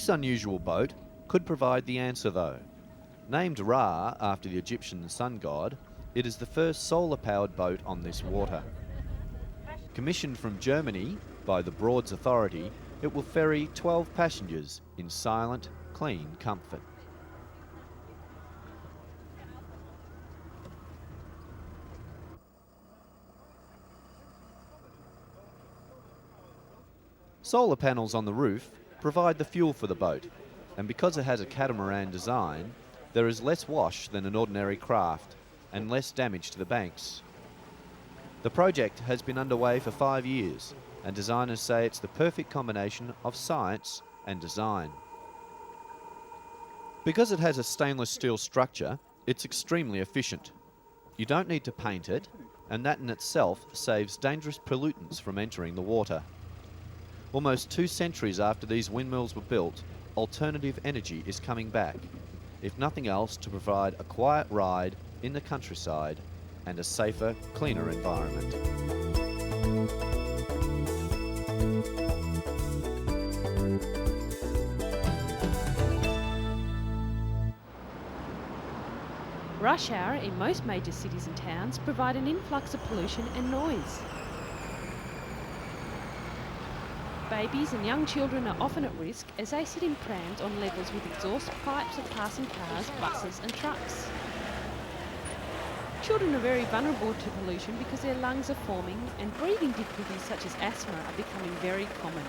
This unusual boat could provide the answer though. Named Ra after the Egyptian sun god, it is the first solar-powered boat on this water. Commissioned from Germany by the Broads Authority, it will ferry 12 passengers in silent, clean comfort. Solar panels on the roof provide the fuel for the boat, and because it has a catamaran design, there is less wash than an ordinary craft and less damage to the banks. The project has been underway for 5 years, and designers say it's the perfect combination of science and design. Because it has a stainless steel structure, it's extremely efficient. You don't need to paint it, and that in itself saves dangerous pollutants from entering the water. Almost 2 centuries after these windmills were built, alternative energy is coming back, if nothing else to provide a quiet ride in the countryside and a safer, cleaner environment. Rush hour in most major cities and towns provide an influx of pollution and noise. Babies and young children are often at risk as they sit in prams on levels with exhaust pipes of passing cars, buses and trucks. Children are very vulnerable to pollution because their lungs are forming and breathing difficulties such as asthma are becoming very common.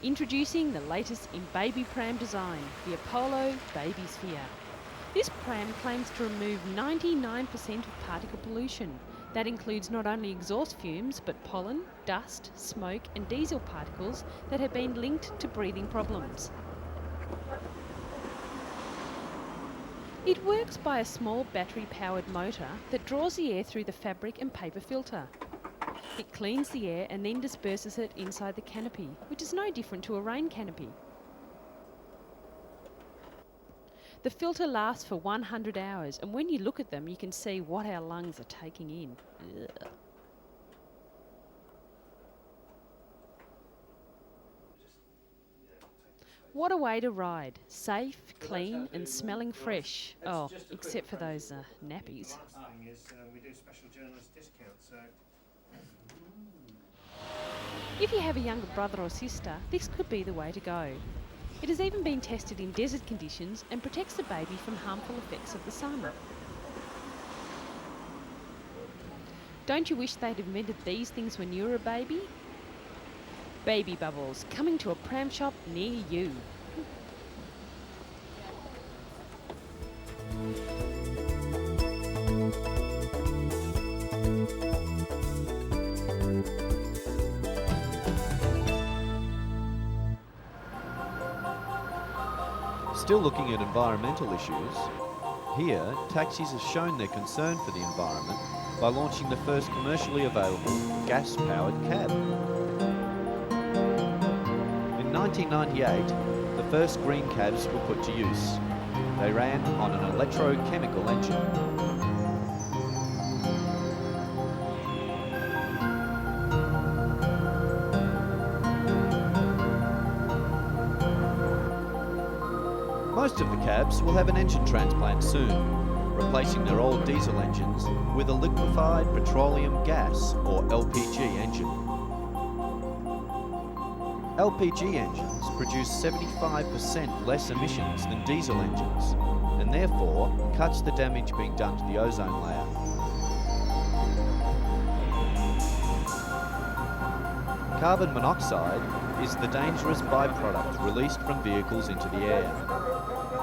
Introducing the latest in baby pram design, the Apollo Baby Sphere. This pram claims to remove 99% of particle pollution. That includes not only exhaust fumes, but pollen, dust, smoke and diesel particles that have been linked to breathing problems. It works by a small battery-powered motor that draws the air through the fabric and paper filter. It cleans the air and then disperses it inside the canopy, which is no different to a rain canopy. The filter lasts for 100 hours, and when you look at them, you can see what our lungs are taking in. Ugh. What a way to ride. Safe, clean, and smelling fresh. Oh, except for those nappies. We do special journalist discounts, so... If you have a younger brother or sister, this could be the way to go. It has even been tested in desert conditions and protects the baby from harmful effects of the sun. Don't you wish they'd invented these things when you were a baby? Baby bubbles, coming to a pram shop near you. Still looking at environmental issues, here taxis have shown their concern for the environment by launching the first commercially available gas-powered cab. In 1998, the first green cabs were put to use. They ran on an electrochemical engine. Most of the cabs will have an engine transplant soon, replacing their old diesel engines with a liquefied petroleum gas or LPG engine. LPG engines produce 75% less emissions than diesel engines, and therefore cuts the damage being done to the ozone layer. Carbon monoxide is the dangerous byproduct released from vehicles into the air.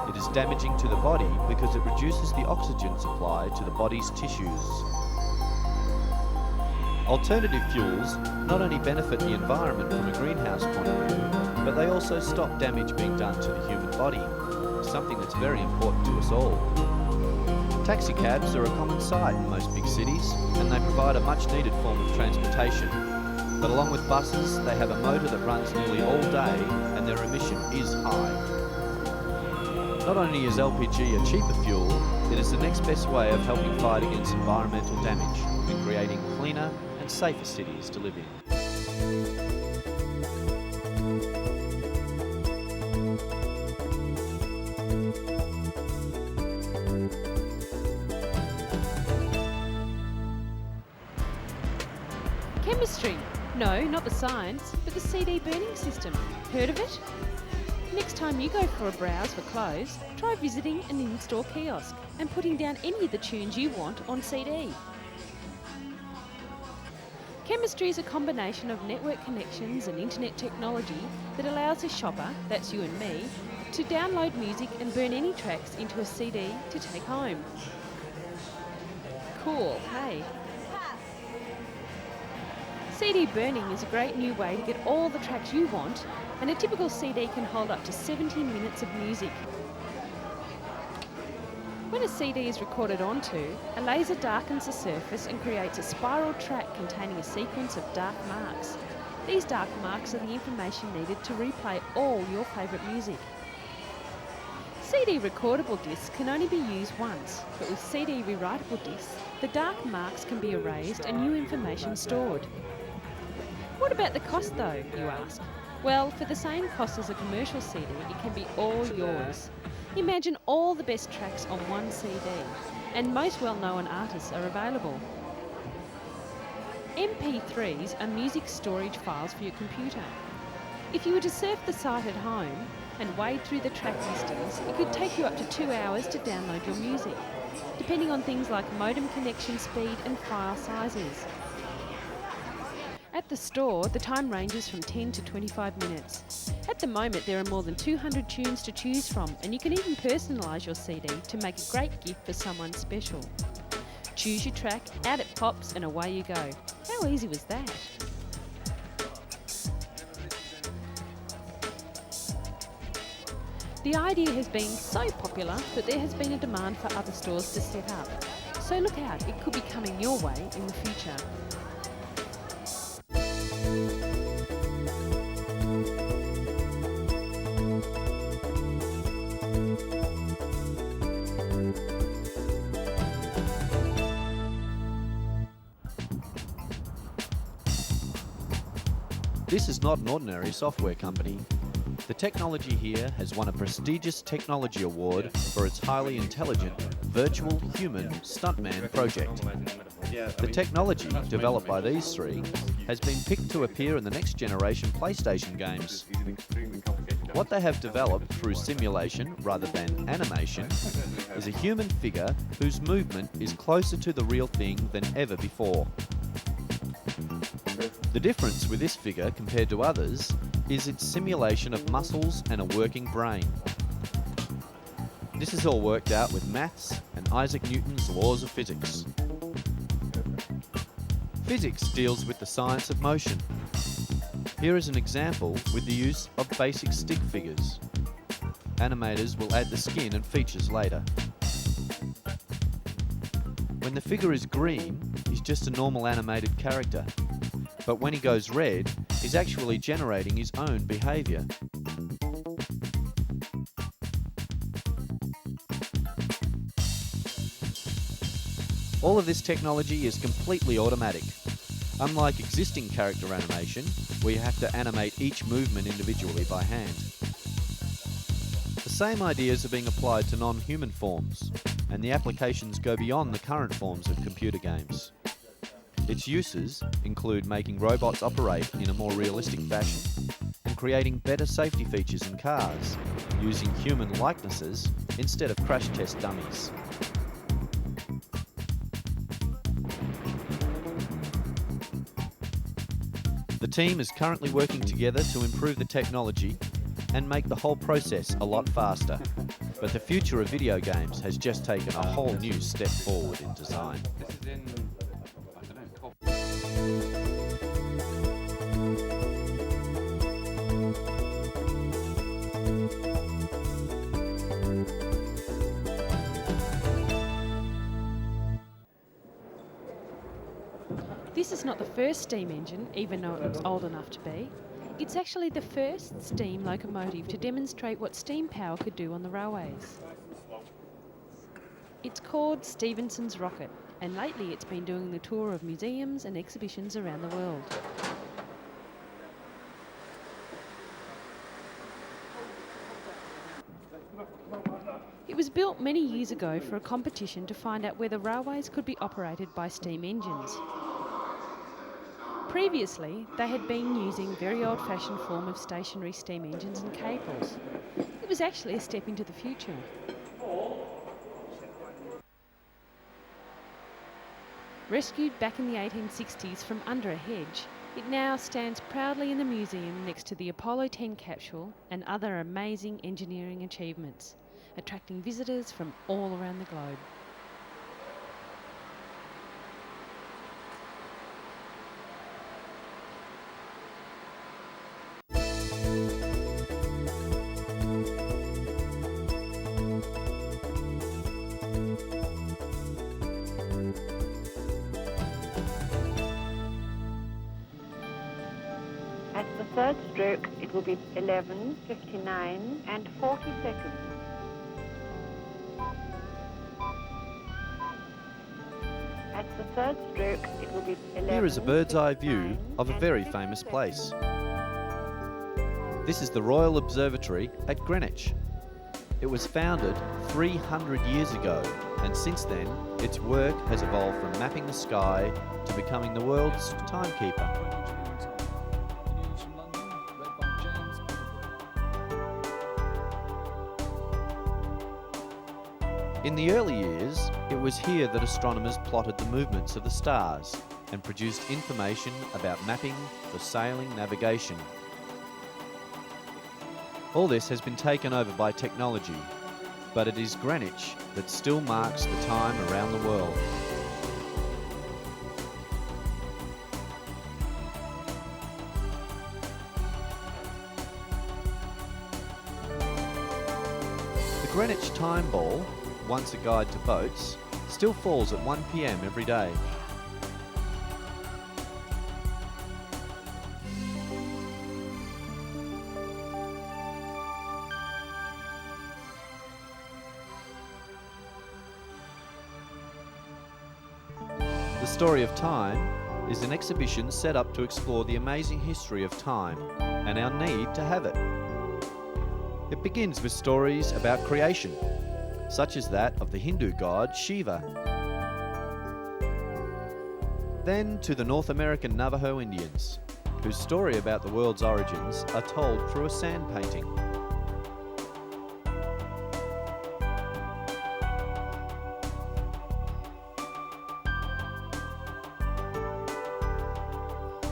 It is damaging to the body because it reduces the oxygen supply to the body's tissues. Alternative fuels not only benefit the environment from a greenhouse point of view, but they also stop damage being done to the human body, something that's very important to us all. Taxi cabs are a common sight in most big cities, and they provide a much needed form of transportation. But along with buses, they have a motor that runs nearly all day, and their emission is high. Not only is LPG a cheaper fuel, it is the next best way of helping fight against environmental damage and creating cleaner, and safer cities to live in. Chemistry. No, not the science, but the CD burning system. Heard of it? Next time you go for a browse for clothes, try visiting an in-store kiosk and putting down any of the tunes you want on CD. Chemistry is a combination of network connections and internet technology that allows a shopper, that's you and me, to download music and burn any tracks into a CD to take home. Cool, hey? CD burning is a great new way to get all the tracks you want, and a typical CD can hold up to 70 minutes of music. When a CD is recorded onto, a laser darkens the surface and creates a spiral track containing a sequence of dark marks. These dark marks are the information needed to replay all your favourite music. CD recordable discs can only be used once, but with CD rewritable discs, the dark marks can be erased and new information stored. What about the cost though, you ask? Well, for the same cost as a commercial CD, it can be all yours. Imagine all the best tracks on one CD, and most well-known artists are available. MP3s are music storage files for your computer. If you were to surf the site at home and wade through the track listings, it could take you up to 2 hours to download your music, depending on things like modem connection speed and file sizes. At the store, the time ranges from 10 to 25 minutes. At the moment, there are more than 200 tunes to choose from, and you can even personalise your CD to make a great gift for someone special. Choose your track, out it pops, and away you go. How easy was that? The idea has been so popular that there has been a demand for other stores to set up. So look out, it could be coming your way in the future. This is not an ordinary software company. The technology here has won a prestigious technology award for its highly intelligent, virtual human stuntman project. The technology developed by these three has been picked to appear in the next generation PlayStation games. What they have developed through simulation rather than animation is a human figure whose movement is closer to the real thing than ever before. The difference with this figure compared to others is its simulation of muscles and a working brain. This is all worked out with maths and Isaac Newton's laws of physics. Physics deals with the science of motion. Here is an example with the use of basic stick figures. Animators will add the skin and features later. When the figure is green, he's just a normal animated character. But when he goes red, he's actually generating his own behaviour. All of this technology is completely automatic. Unlike existing character animation, where you have to animate each movement individually by hand. The same ideas are being applied to non-human forms, and the applications go beyond the current forms of computer games. Its uses include making robots operate in a more realistic fashion and creating better safety features in cars, using human likenesses instead of crash test dummies. The team is currently working together to improve the technology and make the whole process a lot faster. But the future of video games has just taken a whole new step forward in design. This is in, I don't know, This is not the first steam engine, even though it looks old enough to be. It's actually the first steam locomotive to demonstrate what steam power could do on the railways. It's called Stephenson's rocket, and lately it's been doing the tour of museums and exhibitions around the world. It was built many years ago for a competition to find out whether railways could be operated by steam engines. Previously, they had been using very old-fashioned form of stationary steam engines and cables. It was actually a step into the future. Rescued back in the 1860s from under a hedge, it now stands proudly in the museum next to the Apollo 10 capsule and other amazing engineering achievements, attracting visitors from all around the globe. At the third stroke, it will be 11:59 and 40 seconds. At the third stroke, it will be 11. Here is a bird's eye view of a very famous place. This is the Royal Observatory at Greenwich. It was founded 300 years ago, and since then, its work has evolved from mapping the sky to becoming the world's timekeeper. In the early years, it was here that astronomers plotted the movements of the stars and produced information about mapping for sailing navigation. All this has been taken over by technology, but it is Greenwich that still marks the time around the world. The Greenwich Time Ball, once a guide to boats, still falls at 1 p.m. every day. The Story of Time is an exhibition set up to explore the amazing history of time and our need to have it. It begins with stories about creation, such as that of the Hindu god Shiva. Then to the North American Navajo Indians, whose story about the world's origins are told through a sand painting.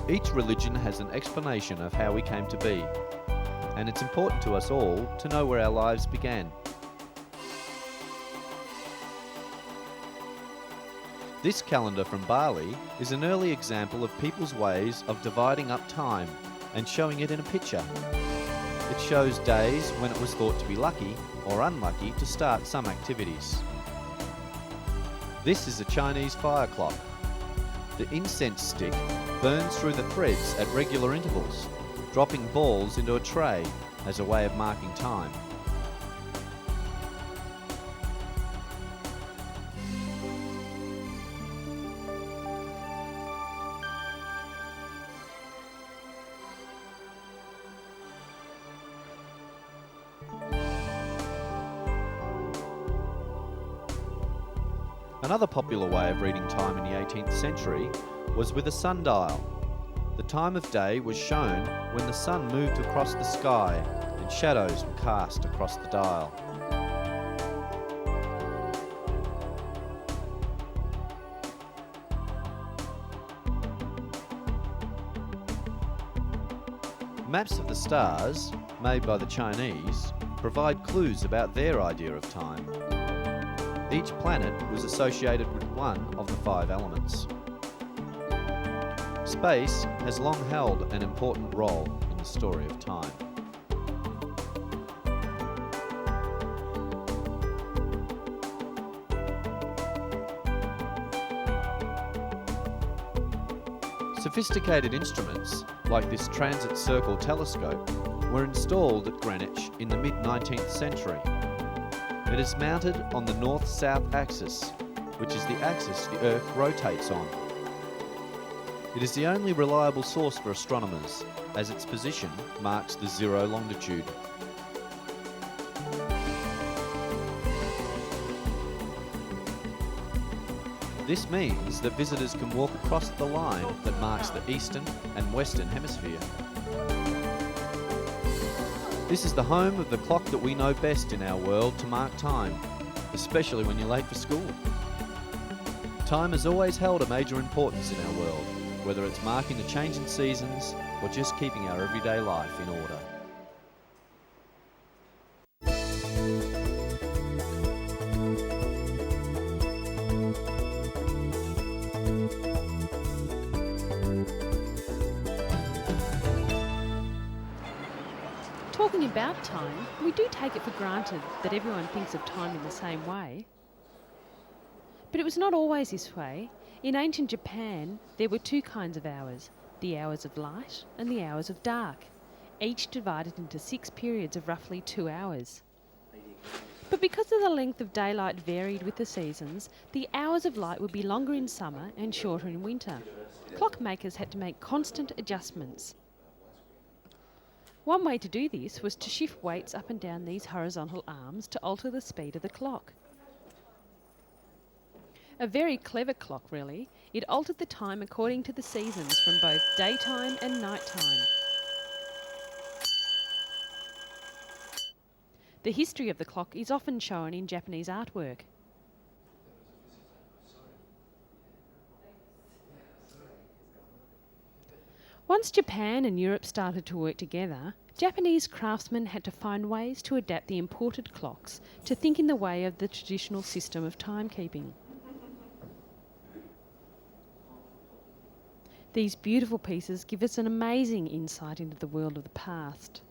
Each religion has an explanation of how we came to be, and it's important to us all to know where our lives began. This calendar from Bali is an early example of people's ways of dividing up time and showing it in a picture. It shows days when it was thought to be lucky or unlucky to start some activities. This is a Chinese fire clock. The incense stick burns through the threads at regular intervals, dropping balls into a tray as a way of marking time. Another popular way of reading time in the 18th century was with a sundial. The time of day was shown when the sun moved across the sky and shadows were cast across the dial. Maps of the stars, made by the Chinese, provide clues about their idea of time. Each planet was associated with one of the 5 elements. Space has long held an important role in the story of time. Sophisticated instruments, like this transit circle telescope, were installed at Greenwich in the mid-19th century. It is mounted on the north-south axis which is the axis the Earth rotates on. It is the only reliable source for astronomers, as its position marks the zero longitude. This means that visitors can walk across the line that marks the eastern and western hemisphere. This is the home of the clock that we know best in our world to mark time, especially when you're late for school. Time has always held a major importance in our world, whether it's marking a change in seasons or just keeping our everyday life in order. Talking about time, we do take it for granted that everyone thinks of time in the same way. But it was not always this way. In ancient Japan, there were two kinds of hours, the hours of light and the hours of dark, each divided into 6 periods of roughly 2 hours. But because of the length of daylight varied with the seasons, the hours of light would be longer in summer and shorter in winter. Clockmakers had to make constant adjustments. One way to do this was to shift weights up and down these horizontal arms to alter the speed of the clock. A very clever clock, really. It altered the time according to the seasons from both daytime and nighttime. The history of the clock is often shown in Japanese artwork. Once Japan and Europe started to work together, Japanese craftsmen had to find ways to adapt the imported clocks to think in the way of the traditional system of timekeeping. These beautiful pieces give us an amazing insight into the world of the past.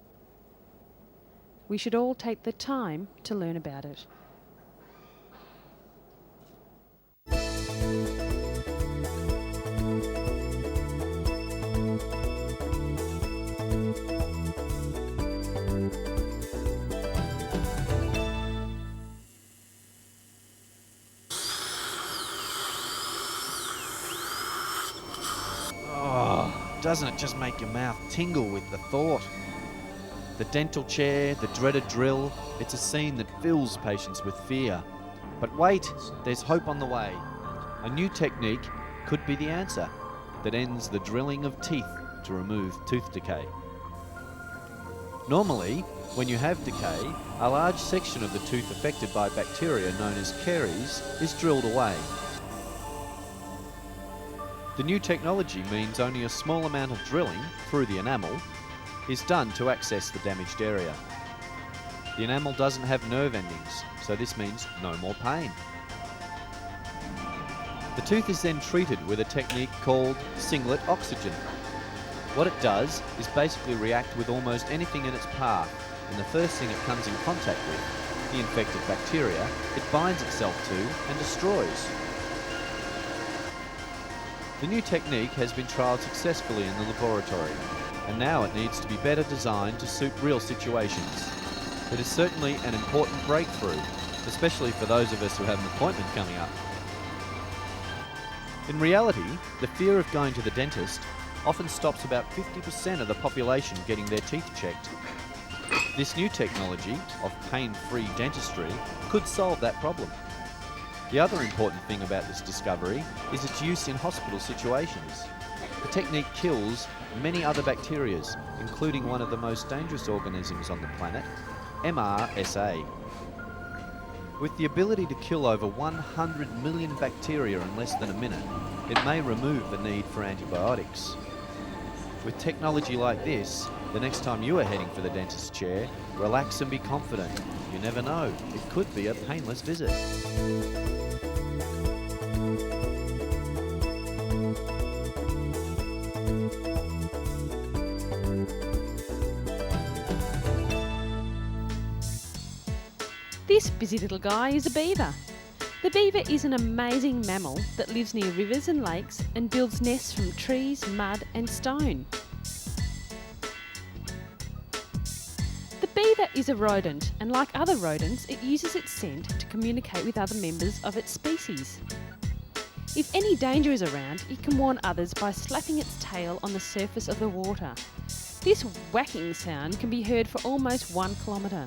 We should all take the time to learn about it. Doesn't it just make your mouth tingle with the thought? The dental chair, the dreaded drill, it's a scene that fills patients with fear. But wait, there's hope on the way. A new technique could be the answer that ends the drilling of teeth to remove tooth decay. Normally, when you have decay, a large section of the tooth affected by bacteria known as caries is drilled away. The new technology means only a small amount of drilling through the enamel is done to access the damaged area. The enamel doesn't have nerve endings, so this means no more pain. The tooth is then treated with a technique called singlet oxygen. What it does is basically react with almost anything in its path, and the first thing it comes in contact with, the infected bacteria, it binds itself to and destroys. The new technique has been trialled successfully in the laboratory, and now it needs to be better designed to suit real situations. It is certainly an important breakthrough, especially for those of us who have an appointment coming up. In reality, the fear of going to the dentist often stops about 50% of the population getting their teeth checked. This new technology of pain-free dentistry could solve that problem. The other important thing about this discovery is its use in hospital situations. The technique kills many other bacteria, including one of the most dangerous organisms on the planet, MRSA. With the ability to kill over 100 million bacteria in less than a minute, it may remove the need for antibiotics. With technology like this, the next time you are heading for the dentist's chair, relax and be confident. You never know, it could be a painless visit. This busy little guy is a beaver. The beaver is an amazing mammal that lives near rivers and lakes and builds nests from trees, mud and stone. The beaver is a rodent, and like other rodents, it uses its scent to communicate with other members of its species. If any danger is around, it can warn others by slapping its tail on the surface of the water. This whacking sound can be heard for almost 1 kilometre.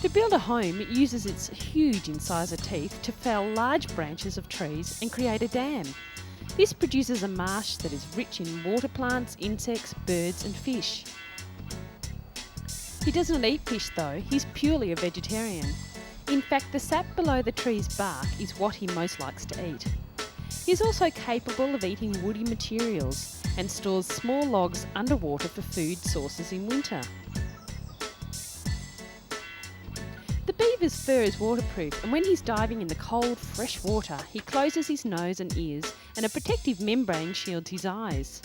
To build a home, it uses its huge incisor teeth to fell large branches of trees and create a dam. This produces a marsh that is rich in water plants, insects, birds and fish. He does not eat fish though, he's purely a vegetarian. In fact, the sap below the tree's bark is what he most likes to eat. He is also capable of eating woody materials and stores small logs underwater for food sources in winter. The beaver's fur is waterproof, and when he's diving in the cold, fresh water, he closes his nose and ears, and a protective membrane shields his eyes.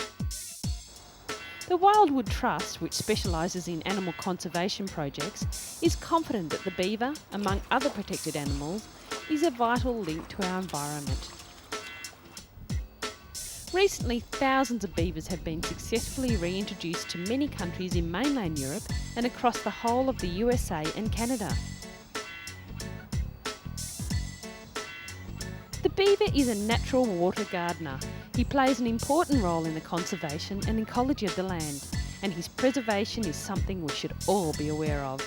The Wildwood Trust, which specialises in animal conservation projects, is confident that the beaver, among other protected animals, is a vital link to our environment. Recently, thousands of beavers have been successfully reintroduced to many countries in mainland Europe and across the whole of the USA and Canada. The beaver is a natural water gardener. He plays an important role in the conservation and ecology of the land, and his preservation is something we should all be aware of.